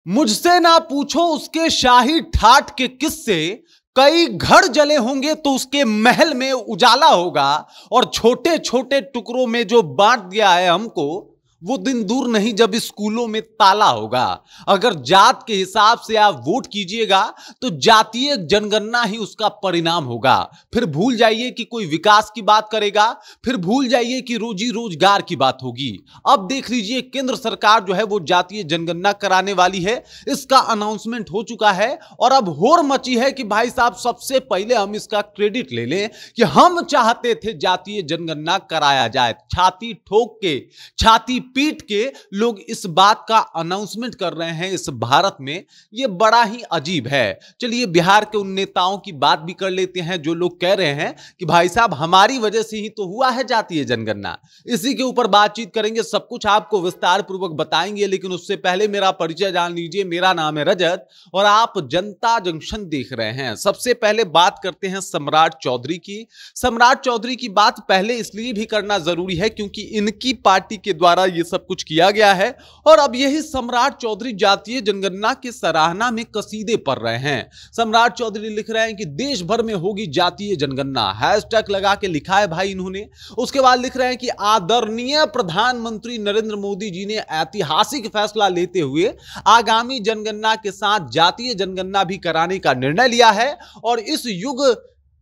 मुझसे ना पूछो उसके शाही ठाठ के किस्से। कई घर जले होंगे तो उसके महल में उजाला होगा। और छोटे छोटे टुकड़ों में जो बांट दिया है हमको, वो दिन दूर नहीं जब स्कूलों में ताला होगा। अगर जात के हिसाब से आप वोट कीजिएगा तो जातीय जनगणना ही उसका परिणाम होगा। फिर भूल जाइए कि कोई विकास की बात करेगा, फिर भूल जाइए कि रोजी रोजगार की बात होगी। अब देख लीजिए, केंद्र सरकार जो है वो जातीय जनगणना कराने वाली है। इसका अनाउंसमेंट हो चुका है और अब होड़ मची है कि भाई साहब, सबसे पहले हम इसका क्रेडिट ले लें कि हम चाहते थे जातीय जनगणना कराया जाए। छाती ठोक के, छाती पीट के लोग इस बात का अनाउंसमेंट कर रहे हैं इस भारत में। यह बड़ा ही अजीब है। चलिए बिहार के उन नेताओं की बात भी कर लेते हैं जो लोग कह रहे हैं कि भाई साहब, हमारी वजह से ही तो हुआ है जातीय जनगणना। इसी के ऊपर बातचीत करेंगे, सब कुछ आपको विस्तार पूर्वक बताएंगे। लेकिन उससे पहले मेरा परिचय जान लीजिए। मेरा नाम है रजत और आप जनता जंक्शन देख रहे हैं। सबसे पहले बात करते हैं सम्राट चौधरी की। सम्राट चौधरी की बात पहले इसलिए भी करना जरूरी है क्योंकि इनकी पार्टी के द्वारा ये सब कुछ किया गया है और अब यही सम्राट चौधरी जातीय जनगणना की सराहना में कसीदे पढ़ रहे हैं। सम्राट चौधरी लिख रहे हैं कि देश भर में होगी जातीय जनगणना, हैशटैग लगा के लिखा है भाई इन्होंने। उसके बाद लिख रहे हैं कि आदरणीय प्रधानमंत्री नरेंद्र मोदी जी ने ऐतिहासिक फैसला लेते हुए आगामी जनगणना के साथ जातीय जनगणना भी कराने का निर्णय लिया है और इस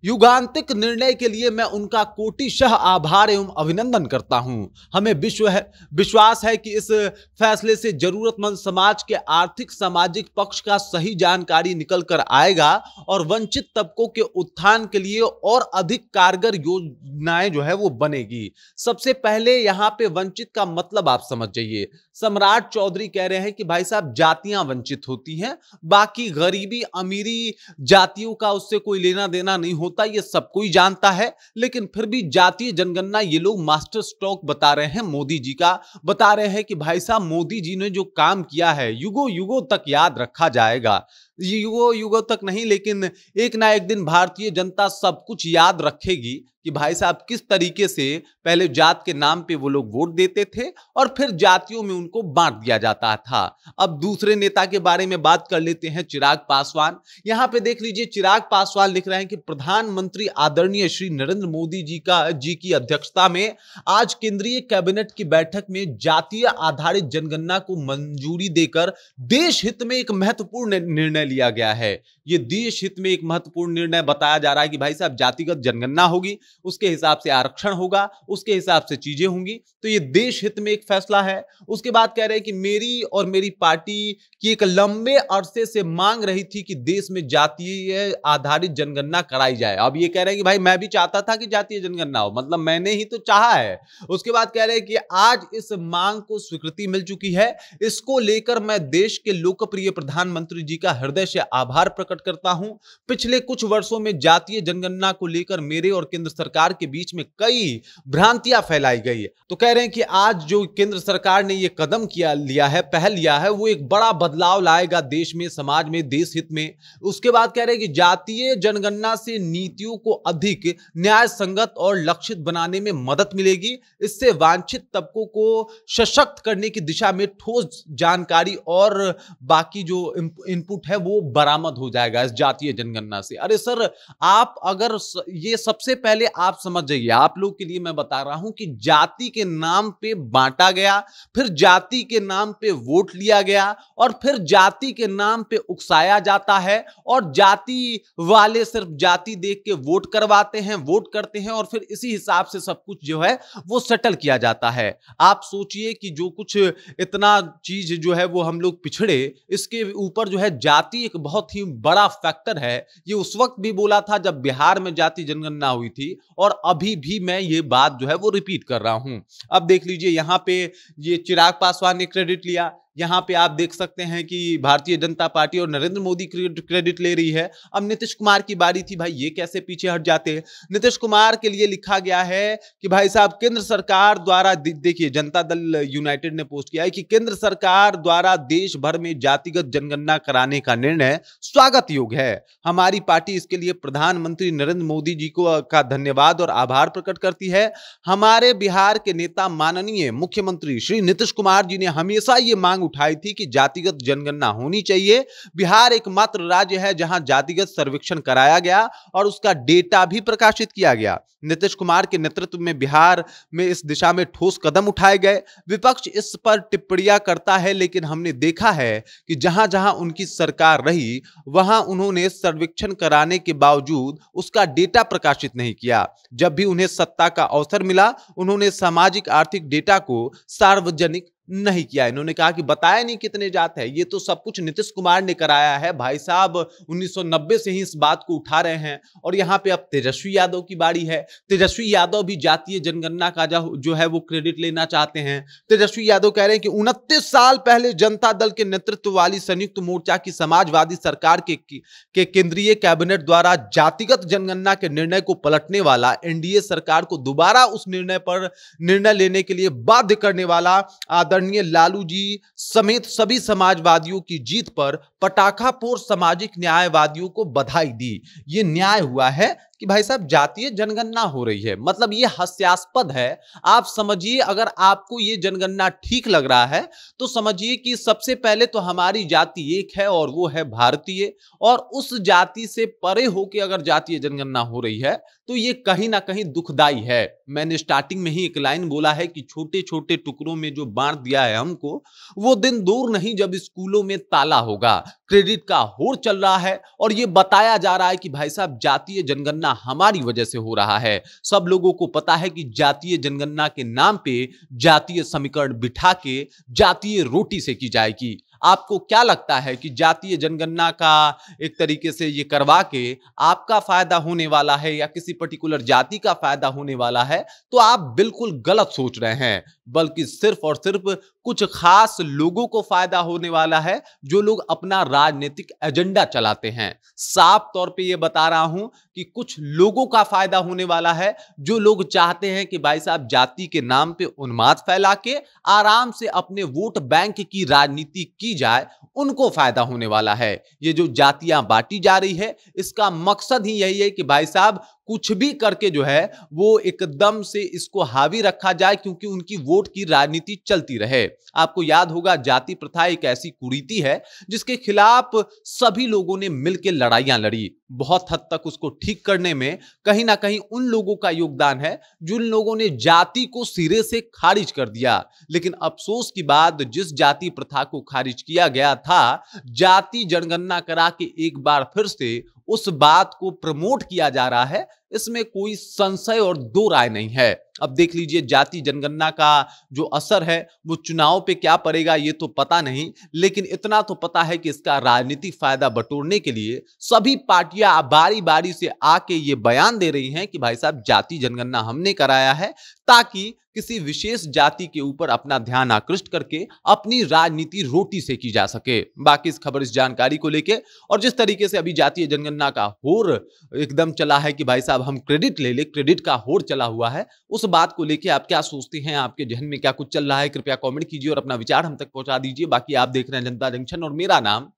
युगांतिक निर्णय के लिए मैं उनका कोटिशः आभार एवं अभिनंदन करता हूं। हमें विश्वास है कि इस फैसले से जरूरतमंद समाज के आर्थिक सामाजिक पक्ष का सही जानकारी निकल कर आएगा और वंचित तबकों के उत्थान के लिए और अधिक कारगर योजनाएं जो है वो बनेगी। सबसे पहले यहां पे वंचित का मतलब आप समझ जाइए। सम्राट चौधरी कह रहे हैं कि भाई साहब, जातियां वंचित होती हैं, बाकी गरीबी अमीरी जातियों का उससे कोई लेना देना नहीं होता, ये सब कोई जानता है। लेकिन फिर भी जातीय जनगणना ये लोग मास्टर स्ट्रोक बता रहे हैं मोदी जी का। बता रहे हैं कि भाई साहब, मोदी जी ने जो काम किया है युगों युगों तक याद रखा जाएगा। युगों युगों तक नहीं, लेकिन एक ना एक दिन भारतीय जनता सब कुछ याद रखेगी कि भाई साहब किस तरीके से पहले जात के नाम पे वो लोग वोट देते थे और फिर जातियों में उनको बांट दिया जाता था। अब दूसरे नेता के बारे में बात कर लेते हैं, चिराग पासवान। यहां पे देख लीजिए, चिराग पासवान लिख रहे हैं कि प्रधानमंत्री आदरणीय श्री नरेंद्र मोदी जी की अध्यक्षता में आज केंद्रीय कैबिनेट की बैठक में जातीय आधारित जनगणना को मंजूरी देकर देश हित में एक महत्वपूर्ण निर्णय लिया गया है। यह देश हित में एक महत्वपूर्ण निर्णय बताया जा रहा है कि भाई साहब, जातिगत जनगणना होगी, उसके हिसाब से आरक्षण होगा, उसके हिसाब से चीजें होंगी, तो ये देश हित में एक फैसला है। उसके बाद कह रहे हैं कि मेरी और मेरी पार्टी की एक लंबे अरसे से मांग रही थी कि देश में जातीय आधारित जनगणना कराई जाए। अब ये कह रहे हैं कि भाई, मैं भी चाहता था कि जातीय जनगणना हो, मतलब मैंने ही तो चाहा है। उसके बाद कह रहे हैं कि आज इस मांग को स्वीकृति मिल चुकी है। इसको लेकर मैं देश के लोकप्रिय प्रधानमंत्री जी का हृदय से आभार प्रकट करता हूं। पिछले कुछ वर्षों में जातीय जनगणना को लेकर मेरे और केंद्र सरकार के बीच में कई भ्रांतियां फैलाई गई है। तो कह रहे हैं कि आज जो केंद्र सरकार ने यह कदम लिया है, पहल लिया है, वो एक बड़ा बदलाव लाएगा देश में, समाज में, देश हित में। उसके बाद कह रहे हैं कि जातीय जनगणना से नीतियों को अधिक न्याय संगत और लक्षित बनाने में मदद मिलेगी। इससे वांछित तबकों को सशक्त करने की दिशा में ठोस जानकारी और बाकी जो इनपुट है वो बरामद हो जाएगा इस जातीय जनगणना से। अरे सर, आप अगर ये सबसे पहले आप समझ जाइए, आप लोग के लिए मैं बता रहा हूं कि जाति के नाम पे बांटा गया, फिर जाति के नाम पे वोट लिया गया और फिर जाति के नाम पे उकसाया जाता है और जाति वाले सिर्फ जाति देख के वोट करवाते हैं, वोट करते हैं और फिर इसी हिसाब से सब कुछ जो है वो सेटल किया जाता है। आप सोचिए कि जो कुछ इतना चीज जो है वो हम लोग पिछड़े, इसके ऊपर जो है जाति एक बहुत ही बड़ा फैक्टर है। ये उस वक्त भी बोला था जब बिहार में जाति जनगणना हुई थी और अभी भी मैं ये बात जो है वो रिपीट कर रहा हूं। अब देख लीजिए, यहां पे ये चिराग पासवान ने क्रेडिट लिया। यहां पे आप देख सकते हैं कि भारतीय जनता पार्टी और नरेंद्र मोदी क्रेडिट ले रही है। अब नीतीश कुमार की बारी थी, भाई ये कैसे पीछे हट जाते हैं। नीतीश कुमार के लिए लिखा गया है कि भाई साहब, केंद्र सरकार द्वारा, देखिए जनता दल यूनाइटेड ने पोस्ट किया है कि केंद्र सरकार द्वारा देश भर में जातिगत जनगणना कराने का निर्णय स्वागत योग्य है। हमारी पार्टी इसके लिए प्रधानमंत्री नरेंद्र मोदी जी का धन्यवाद और आभार प्रकट करती है। हमारे बिहार के नेता माननीय मुख्यमंत्री श्री नीतीश कुमार जी ने हमेशा ये मांग उठाई थी कि जातिगत जनगणना होनी चाहिए। बिहार एकमात्र राज्य है जहां जातिगत सर्वेक्षण कराया गया और उसका डेटा भी प्रकाशित किया गया। नीतीश कुमार के नेतृत्व में बिहार में इस दिशा में ठोस कदम उठाए गए। विपक्ष इस पर टिप्पणियां करता है, लेकिन हमने देखा है कि जहां जहां उनकी सरकार रही वहां उन्होंने सर्वेक्षण कराने के बावजूद उसका डेटा प्रकाशित नहीं किया। जब भी उन्हें सत्ता का अवसर मिला उन्होंने सामाजिक आर्थिक डेटा को सार्वजनिक नहीं किया। इन्होंने कहा कि बताया नहीं कितने जात है, ये तो सब कुछ नीतीश कुमार ने कराया है। भाई साहब 1990 से ही इस बात को उठा रहे हैं और यहां पे अब तेजस्वी यादव की बारी है। तेजस्वी यादव भी जातीय जनगणना का जो है वो क्रेडिट लेना चाहते हैं। तेजस्वी यादव कह रहे हैं कि 29 साल पहले जनता दल के नेतृत्व वाली संयुक्त मोर्चा की समाजवादी सरकार के केंद्रीय कैबिनेट द्वारा जातिगत जनगणना के निर्णय को पलटने वाला, एनडीए सरकार को दोबारा उस निर्णय लेने के लिए बाध्य करने वाला आदरणीय लालू जी समेत सभी समाजवादियों की जीत पर पटाखा फोड़ सामाजिक न्यायवादियों को बधाई दी। ये न्याय हुआ है कि भाई साहब जातीय जनगणना हो रही है, मतलब ये हास्यास्पद है। आप समझिए, अगर आपको ये जनगणना ठीक लग रहा है तो समझिए कि सबसे पहले तो हमारी जाति एक है और वो है भारतीय, और उस जाति से परे होकर अगर जातीय जनगणना हो रही है तो ये कहीं ना कहीं दुखदाई है। मैंने स्टार्टिंग में ही एक लाइन बोला है कि छोटे छोटे टुकड़ों में जो बांट दिया है हमको, वो दिन दूर नहीं जब स्कूलों में ताला होगा। क्रेडिट का होड़ चल रहा है और ये बताया जा रहा है कि भाई साहब जातीय जनगणना हमारी वजह से हो रहा है। सब लोगों को पता है कि जातीय जनगणना के नाम पे जातीय समीकरण बिठा के जातीय रोटी सेकी जाएगी। आपको क्या लगता है कि जातीय जनगणना का एक तरीके से ये करवा के आपका फायदा होने वाला है या किसी पर्टिकुलर जाति का फायदा होने वाला है? तो आप बिल्कुल गलत सोच रहे हैं, बल्कि सिर्फ और सिर्फ कुछ खास लोगों को फायदा होने वाला है जो लोग अपना राजनीतिक एजेंडा चलाते हैं। साफ तौर पे ये बता रहा हूं कि कुछ लोगों का फायदा होने वाला है जो लोग चाहते हैं कि भाई साहब जाति के नाम पे उन्माद फैला के आराम से अपने वोट बैंक की राजनीति की जाए, उनको फायदा होने वाला है। ये जो जातियां बांटी जा रही है इसका मकसद ही यही है कि भाई साहब कुछ भी करके जो है वो एकदम से इसको हावी रखा जाए, क्योंकि उनकी वोट की राजनीति चलती रहे। आपको याद होगा जाति प्रथा एक ऐसी कुरीति है जिसके खिलाफ सभी लोगों ने मिलकर लड़ाइयां लड़ी। बहुत हद तक उसको ठीक करने में कहीं ना कहीं उन लोगों का योगदान है जिन लोगों ने जाति को सिरे से खारिज कर दिया। लेकिन अफसोस की बात, जिस जाति प्रथा को खारिज किया गया था, जाति जनगणना करा के एक बार फिर से उस बात को प्रमोट किया जा रहा है, इसमें कोई संशय और दो राय नहीं है। अब देख लीजिए जाति जनगणना का जो असर है वो चुनाव पे क्या पड़ेगा ये तो पता नहीं, लेकिन इतना तो पता है कि इसका राजनीतिक फायदा बटोरने के लिए सभी पार्टियां बारी बारी से आके ये बयान दे रही हैं कि भाई साहब जाति जनगणना हमने कराया है ताकि किसी विशेष जाति के ऊपर अपना ध्यान आकृष्ट करके अपनी राजनीति रोटी से की जा सके। बाकी इस खबर, इस जानकारी को लेके और जिस तरीके से अभी जातीय जनगणना का होड़ एकदम चला है कि भाई साहब हम क्रेडिट ले ले, क्रेडिट का होड़ चला हुआ है, उस बात को लेके आप क्या सोचते हैं? आपके जहन में क्या कुछ चल रहा है? कृपया कमेंट कीजिए और अपना विचार हम तक पहुंचा दीजिए। बाकी आप देख रहे हैं जनता जंक्शन और मेरा नाम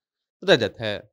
रजत है।